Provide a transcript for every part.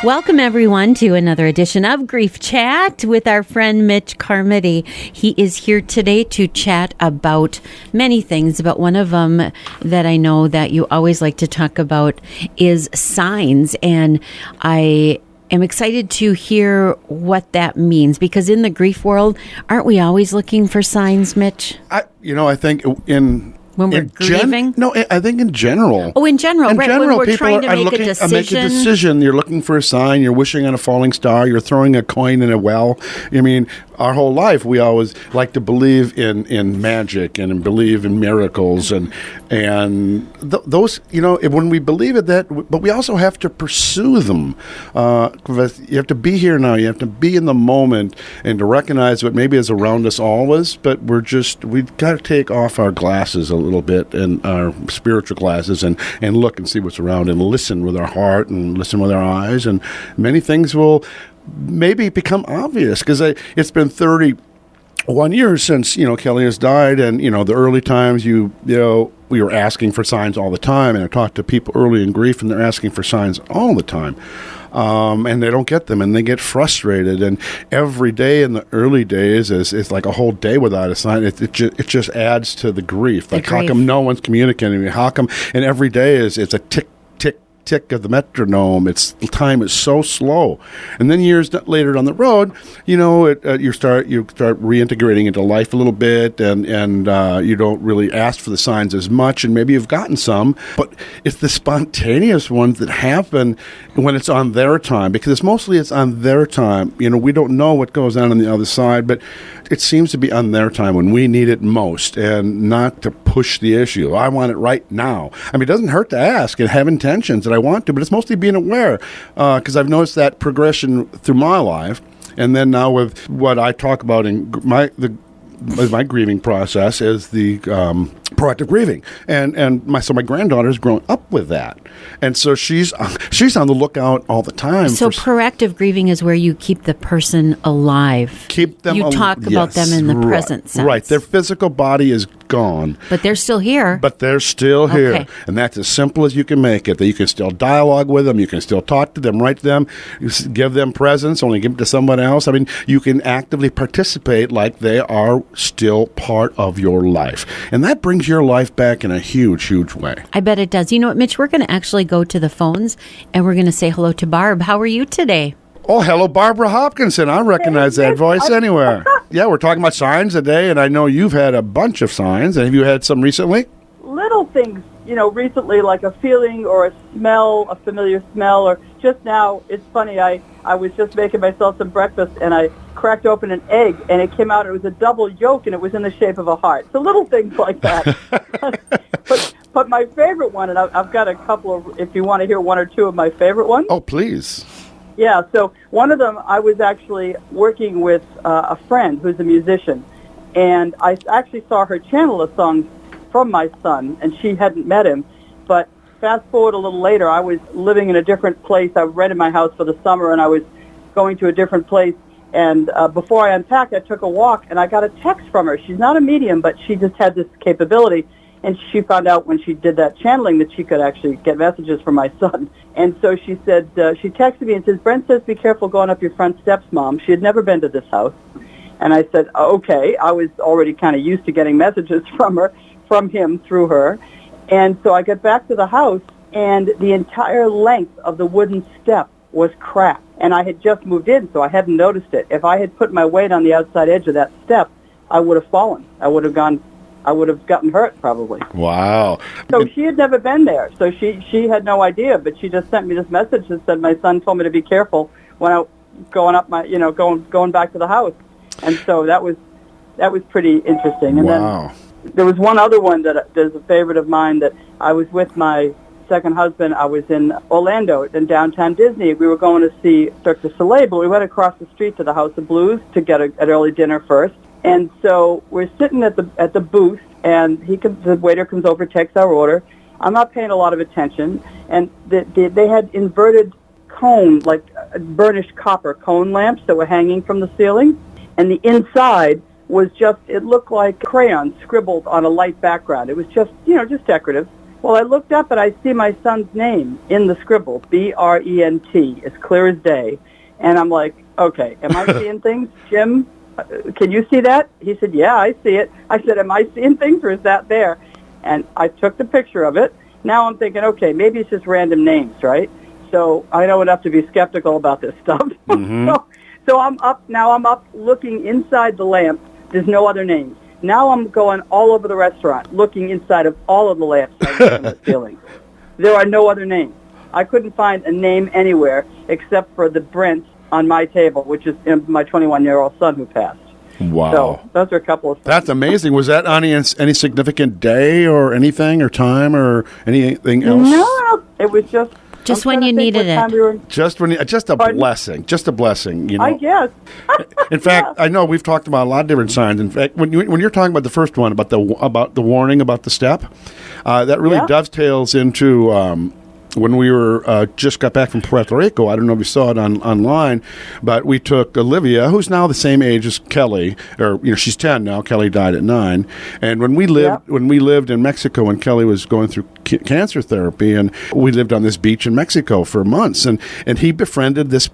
Welcome, everyone, to another edition of Grief Chat with our friend Mitch Carmody. He is here today to chat about many things, but one of them that I know that you always like to talk about is signs, and I am excited to hear what that means, because in the grief world, aren't we always looking for signs, Mitch? I think when we're grieving? I think in general. Oh, in general, right? When we're people trying to make a decision. You're looking for a sign. You're wishing on a falling star. You're throwing a coin in a well. I mean, our whole life, we always like to believe in magic and believe in miracles and those. When we believe in that, but we also have to pursue them. You have to be here now. You have to be in the moment and to recognize what maybe is around us always. But we've got to take off our glasses a little bit, and our spiritual glasses, and look and see what's around, and listen with our heart and listen with our eyes, and many things will maybe become obvious, because it's been 31 years since Kelly has died, and the early times we were asking for signs all the time, and I talked to people early in grief, and they're asking for signs all the time. And they don't get them, and they get frustrated. And every day in the early days is like a whole day without a sign. It just adds to the grief. Like, how come no one's communicating with me? How come? And every day it's a tick, tick, tick of the metronome. Time is so slow. And then years later down the road, you start reintegrating into life a little bit, and you don't really ask for the signs as much, and maybe you've gotten some, but it's the spontaneous ones that happen when it's on their time, because it's on their time. We don't know what goes on the other side, but it seems to be on their time when we need it most, and not to push the issue. I want it right now. I mean, it doesn't hurt to ask and have intentions that I want to, but it's mostly being aware, because I've noticed that progression through my life. And then now with what I talk about in my grieving process is the proactive grieving, and my granddaughter's grown up with that, and so she's on the lookout all the time. So proactive grieving is where you keep the person alive. Keep them. You talk about them in the present sense. Right. Their physical body is gone, but they're still here. Okay. And that's as simple as you can make it. That you can still dialogue with them. You can still talk to them, write to them, give them presents. Only give them to someone else. I mean, you can actively participate like they are still part of your life, and that brings your life back in a huge, huge way. I bet it does. You know what, Mitch? We're going to actually go to the phones, and we're going to say hello to Barb. How are you today? Oh, hello, Barbara Hopkinson. I recognize that voice anywhere. Yeah, we're talking about signs today, and I know you've had a bunch of signs. And have you had some recently? Little things, recently, like a feeling or a smell, a familiar smell, or just now, it's funny, I was just making myself some breakfast, and I cracked open an egg, and it came out, it was a double yolk, and it was in the shape of a heart. So little things like that. But my favorite one, and I've got a couple of, if you want to hear one or two of my favorite ones. Oh, please. Yeah, so one of them, I was actually working with a friend who's a musician, and I actually saw her channel a song from my son, and she hadn't met him. But fast forward a little later, I was living in a different place. I rented my house for the summer, and I was going to a different place. And before I unpacked, I took a walk, and I got a text from her. She's not a medium, but she just had this capability. And she found out when she did that channeling that she could actually get messages from my son. And so she said, she texted me and says, "Brent says be careful going up your front steps, Mom." She had never been to this house. And I said, okay. I was already kind of used to getting messages from him through her. And so I got back to the house, and the entire length of the wooden step was cracked. And I had just moved in, so I hadn't noticed it. If I had put my weight on the outside edge of that step, I would have fallen. I would have gotten hurt, probably. Wow. So she had never been there. So she had no idea, but she just sent me this message that said my son told me to be careful when I going up my, going back to the house. And so that was pretty interesting. And wow. Then there was one other one there's a favorite of mine that I was with my second husband. I was in Orlando in downtown Disney. We were going to see Cirque du Soleil, but we went across the street to the House of Blues to get an early dinner first. And so we're sitting at the booth, and the waiter comes over, takes our order. I'm not paying a lot of attention, and they had inverted cone, like burnished copper cone lamps that were hanging from the ceiling, and the inside was it looked like crayons scribbled on a light background. It was just decorative. Well, I looked up and I see my son's name in the scribble, Brent, as clear as day. And I'm like, okay, am I seeing things? Jim, can you see that? He said, yeah, I see it. I said, am I seeing things or is that there? And I took the picture of it. Now I'm thinking, okay, maybe it's just random names, right? So I know enough to be skeptical about this stuff. Mm-hmm. So I'm up looking inside the lamp. There's no other names. Now I'm going all over the restaurant, looking inside of all of the lamps on the ceiling. There are no other names. I couldn't find a name anywhere except for the Brent on my table, which is my 21-year-old son who passed. Wow. So those are a couple of things. That's amazing. Was that on any significant day or anything or time or anything else? No, it was just when you needed it. Just a blessing. Just a blessing, you know. I guess. In fact, I know we've talked about a lot of different signs. In fact, when you're talking about the first one about the warning about the step, that really dovetails into when we were just got back from Puerto Rico. I don't know if you saw it online, but we took Olivia, who's now the same age as Kelly, or she's 10 now. Kelly died at 9, and when we lived in Mexico, when Kelly was going through cancer therapy, and we lived on this beach in Mexico for months, and he befriended this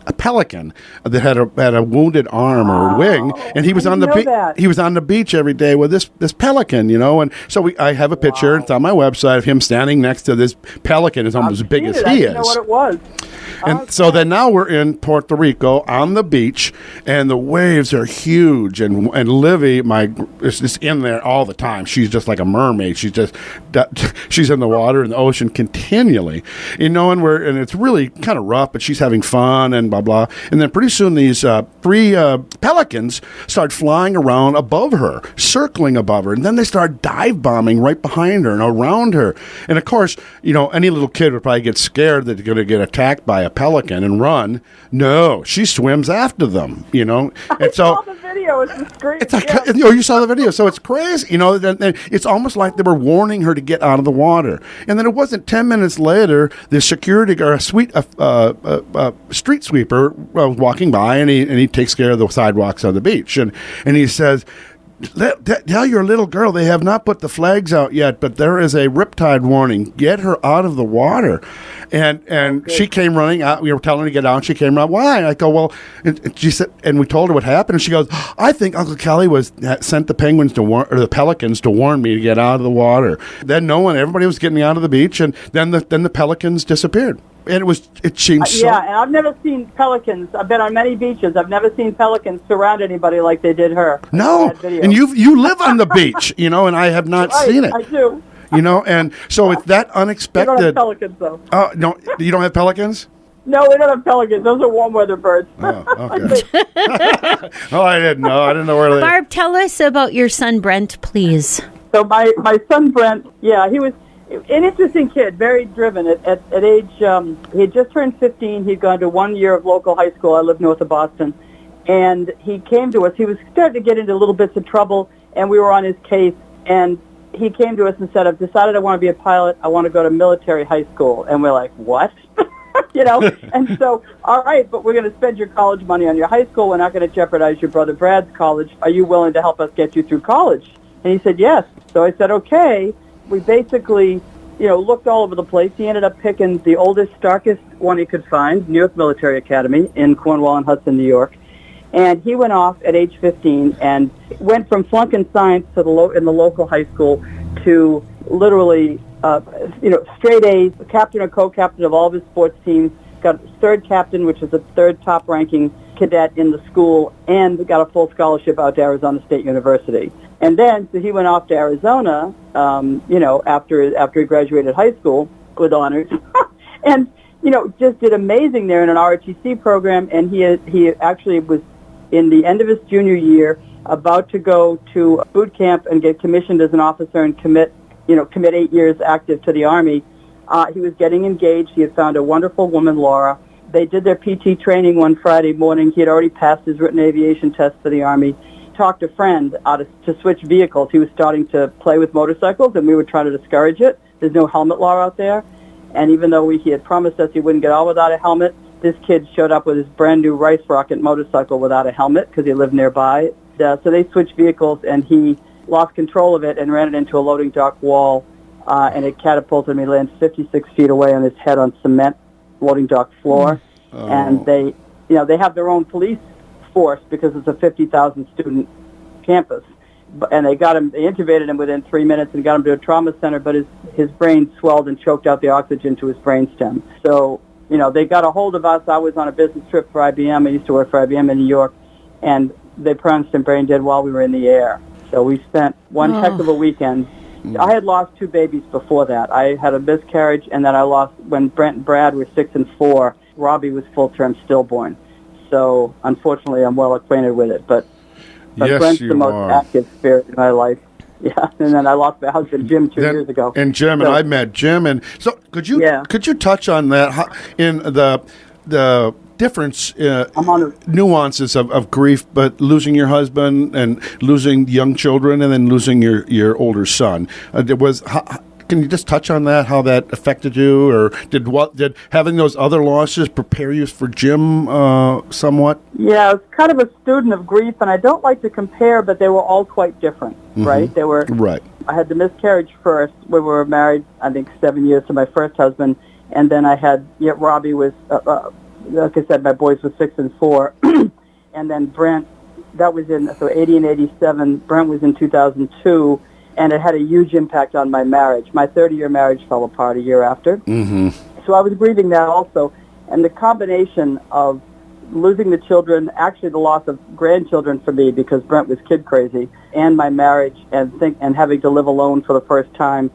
a pelican that had a wounded arm or wing, and he was on the beach every day with this pelican, and so I have a picture. It's on my website of him standing next to this pelican. It's almost as big as he is. I didn't know what it was. And so then now we're in Puerto Rico on the beach, and the waves are huge. And Livy, is just in there all the time. She's just like a mermaid. She's in the water in the ocean continually, and it's really kind of rough, but she's having fun and blah blah. And then pretty soon these three pelicans start flying around above her, circling above her, and then they start dive bombing right behind her and around her. And of course, any little kid would probably get scared that they're going to get attacked by a pelican and run. No, she swims after them, And I saw the video. It's great. You saw the video. So it's crazy. It's almost like they were warning her to get out of the water. And then it wasn't 10 minutes later, the security guard, a street sweeper was walking by, and he takes care of the sidewalks on the beach. And he says, tell your little girl they have not put the flags out yet, but there is a riptide warning. Get her out of the water. And she came running out. We were telling her to get out, and she came out. Why? I go, well, and she said, and we told her what happened, and she goes, I think Uncle Kelly sent the penguins the pelicans to warn me to get out of the water. Then everybody was getting out of the beach, and then the pelicans disappeared. And it seemed so. Yeah, and I've never seen pelicans. I've been on many beaches. I've never seen pelicans surround anybody like they did her. No, and you live on the beach, and I have not seen it. I do. And so it's that unexpected. We don't have pelicans, though. Oh, no, you don't have pelicans? No, we don't have pelicans. Those are warm weather birds. Oh, okay. I didn't know. I didn't know where they. Barb, tell us about your son Brent, please. So my son Brent, he was an interesting kid, very driven. At age, he had just turned 15. He'd gone to 1 year of local high school. I live north of Boston. And he came to us. He was starting to get into little bits of trouble, and we were on his case. And he came to us and said, I've decided I want to be a pilot. I want to go to military high school. And we're like, what? And so, all right, but we're going to spend your college money on your high school. We're not going to jeopardize your brother Brad's college. Are you willing to help us get you through college? And he said, yes. So I said, okay. We basically, looked all over the place. He ended up picking the oldest, starkest one he could find, New York Military Academy in Cornwall and Hudson, New York. And he went off at age 15 and went from flunking science in the local high school to literally, straight A's, captain or co-captain of all of his sports teams, got third captain, which is the third top-ranking cadet in the school, and got a full scholarship out to Arizona State University. And then, so he went off to Arizona, after he graduated high school with honors, and, just did amazing there in an ROTC program, and he actually was in the end of his junior year, about to go to boot camp and get commissioned as an officer and commit 8 years active to the Army. He was getting engaged. He had found a wonderful woman, Laura. They did their PT training one Friday morning. He had already passed his written aviation test for the Army. Talked a friend to switch vehicles. He was starting to play with motorcycles, and we were trying to discourage it. There's no helmet law out there. And even though he had promised us he wouldn't get out without a helmet, this kid showed up with his brand-new Rice Rocket motorcycle without a helmet because he lived nearby. So they switched vehicles, and he lost control of it and ran it into a loading dock wall and it catapulted me, landed 56 feet away on his head on cement loading dock floor. Oh. And they have their own police force because it's a 50,000 student campus. And they intubated him within 3 minutes and got him to a trauma center, but his brain swelled and choked out the oxygen to his brainstem. So, they got a hold of us. I was on a business trip for IBM. I used to work for IBM in New York, and they pronounced him brain dead while we were in the air. So we spent one heck of a weekend. I had lost 2 babies before that. I had a miscarriage, and then I lost, when Brent and Brad were 6 and 4, Robbie was full-term stillborn. So, unfortunately, I'm well acquainted with it. But yes, Brent's the most are. active spirit in my life. Yeah, and then I lost my husband, Jim, 2 years ago. And Jim, and I met Jim. And so could you touch on that in the difference, nuances of grief, but losing your husband and losing young children and then losing your older son? Can you just touch on that, how that affected you, or did having those other losses prepare you for Jim somewhat? Yeah, I was kind of a student of grief, and I don't like to compare, but they were all quite different, right? They were right. I had the miscarriage first. We were married, I think, 7 years to my first husband, and then I had Robbie was, like I said, my boys were 6 and 4, and then Brent. That was in 80 and 87. Brent was in 2002. And it had a huge impact on my marriage. My 30-year marriage fell apart a year after. So I was grieving that also. And the combination of losing the children, actually the loss of grandchildren for me because Brent was kid crazy, and my marriage and having to live alone for the first time.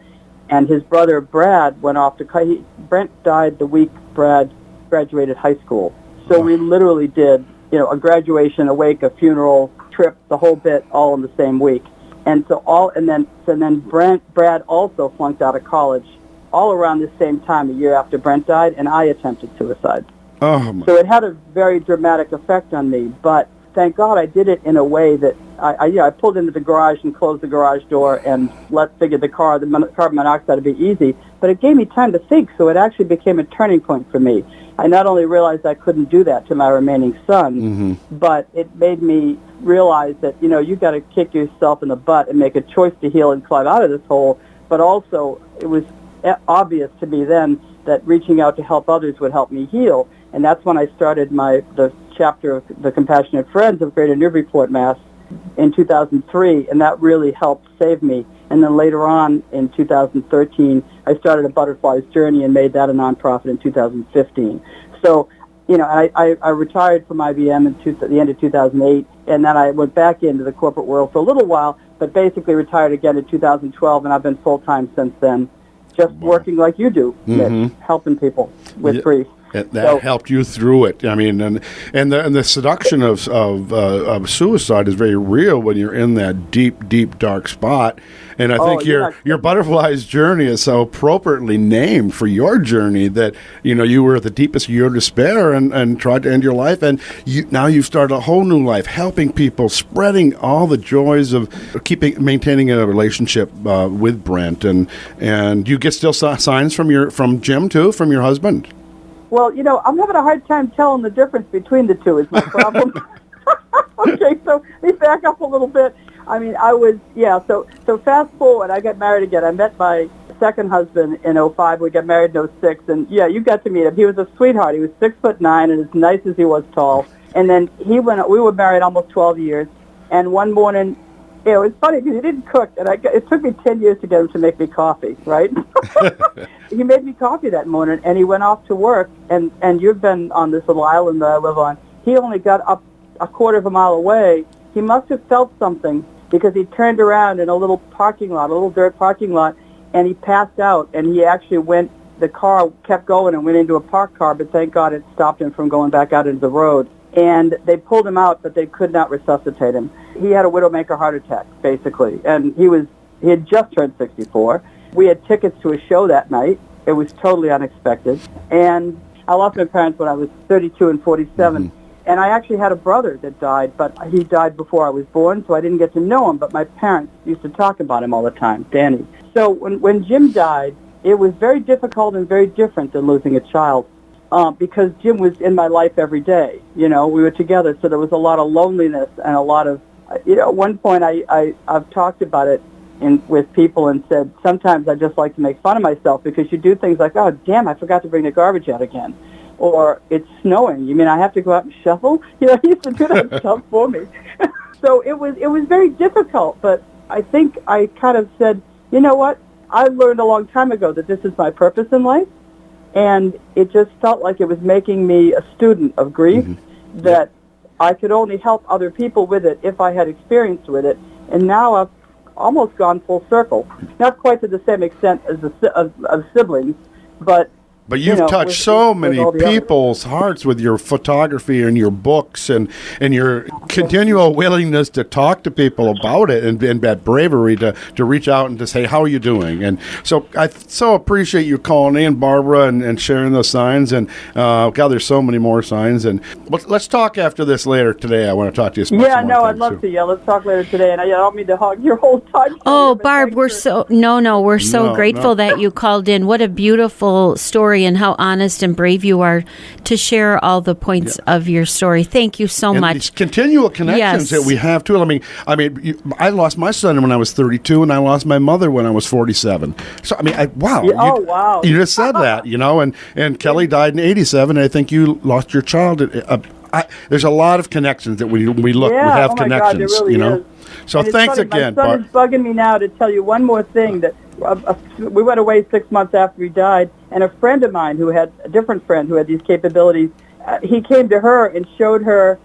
And his brother Brad went off to Brent died the week Brad graduated high school. So we literally did, a graduation, a wake, a funeral, trip, the whole bit, all in the same week. And then Brad also flunked out of college all around the same time, a year after Brent died, and I attempted suicide. So it had a very dramatic effect on me, but thank God I did it in a way that I pulled into the garage and closed the garage door and figured the carbon monoxide would be easy, but it gave me time to think, so it actually became a turning point for me. I not only realized I couldn't do that to my remaining son, but it made me realize that, you got to kick yourself in the butt and make a choice to heal and climb out of this hole, but also it was obvious to me then that reaching out to help others would help me heal, and that's when I started the chapter of the Compassionate Friends of Greater Newburyport, Mass. In 2003, and that really helped save me. And then later on in 2013, I started a Butterfly's Journey and made that a nonprofit in 2015. So, I retired from IBM at the end of 2008, and then I went back into the corporate world for a little while, but basically retired again in 2012, and I've been full-time since then, just working like you do, Mitch, helping people with grief. That helped you through it. I mean, and the seduction of suicide is very real when you're in that deep, dark spot. And I think your Butterfly's Journey is so appropriately named for your journey that, you were at the deepest of your despair and tried to end your life. And now you've started a whole new life, helping people, spreading all the joys of maintaining a relationship with Brent. And you get still signs from Jim, too, from your husband? Well, I'm having a hard time telling the difference between the two is my problem. Okay, so let me back up a little bit. I mean, so fast forward, I got married again. I met my second husband in 2005. We got married in 2006, and you got to meet him. He was a sweetheart. He was 6'9" and as nice as he was tall. And then we were married almost 12 years, and one morning, it was funny because he didn't cook, and it took me 10 years to get him to make me coffee, right? He made me coffee that morning, and he went off to work, and you've been on this little island that I live on. He only got up a quarter of a mile away. He must have felt something because he turned around in a little parking lot, a little dirt parking lot, and he passed out, and he actually the car kept going and went into a parked car, but thank God it stopped him from going back out into the road. And they pulled him out, but they could not resuscitate him. He had a widowmaker heart attack, basically, and he had just turned 64. We had tickets to a show that night. It was totally unexpected. And I lost my parents when I was 32 and 47. And I actually had a brother that died, but he died before I was born, so I didn't get to know him. But my parents used to talk about him all the time, Danny. So when Jim died, it was very difficult and very different than losing a child because Jim was in my life every day. We were together, so there was a lot of loneliness and a lot of, at one point I've talked about it. with people and said, sometimes I just like to make fun of myself because you do things like, oh, damn, I forgot to bring the garbage out again. Or it's snowing. You mean I have to go out and shovel? He used to do that stuff for me. So it was very difficult, but I think I kind of said, you know what? I learned a long time ago that this is my purpose in life, and it just felt like it was making me a student of grief, that I could only help other people with it if I had experience with it. And now I've almost gone full circle. Not quite to the same extent as of siblings, but you've touched so many people's hearts with your photography and your books and your continual willingness to talk to people about it and that bravery to reach out and to say, how are you doing? And so I so appreciate you calling in, Barbara, and sharing those signs. And God, there's so many more signs. And let's talk after this later today. I want to talk to you. I'd love to. Yeah, let's talk later today. And I don't mean to hog your whole time. Oh, Barb, we're so grateful that you called in. What a beautiful story, and how honest and brave you are to share all the points of your story. Thank you so much. These continual connections that we have too. I lost my son when I was 32, and I lost my mother when I was 47. So wow. You just said that, and Kelly died in 87. And I think you lost your child. There's a lot of connections that we have connections. God, there really is. So thanks again. My son is bugging me now to tell you one more thing. That we went away 6 months after he died, and a friend of mine a different friend who had these capabilities, he came to her and showed her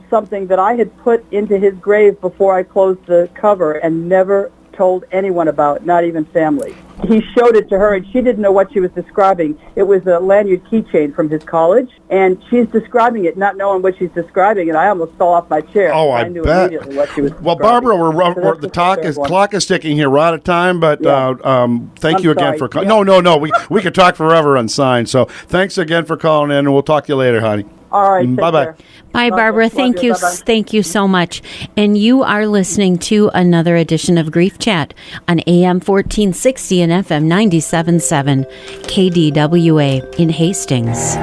something that I had put into his grave before I closed the cover and never told anyone about, not even family. He showed it to her, and she didn't know what she was describing. It was a lanyard keychain from his college, and she's describing it, not knowing what she's describing, and I almost fell off my chair. Oh, I knew bet. Immediately what she was Well, Barbara, the clock is ticking here. We're out of time, but thank you again for calling. No. We could talk forever on signs. So thanks again for calling in, and we'll talk to you later, honey. All right. Bye-bye. Bye, Barbara. Thank you. Bye-bye. Thank you so much. And you are listening to another edition of Grief Chat on AM 1460 and FM 97.7 KDWA in Hastings.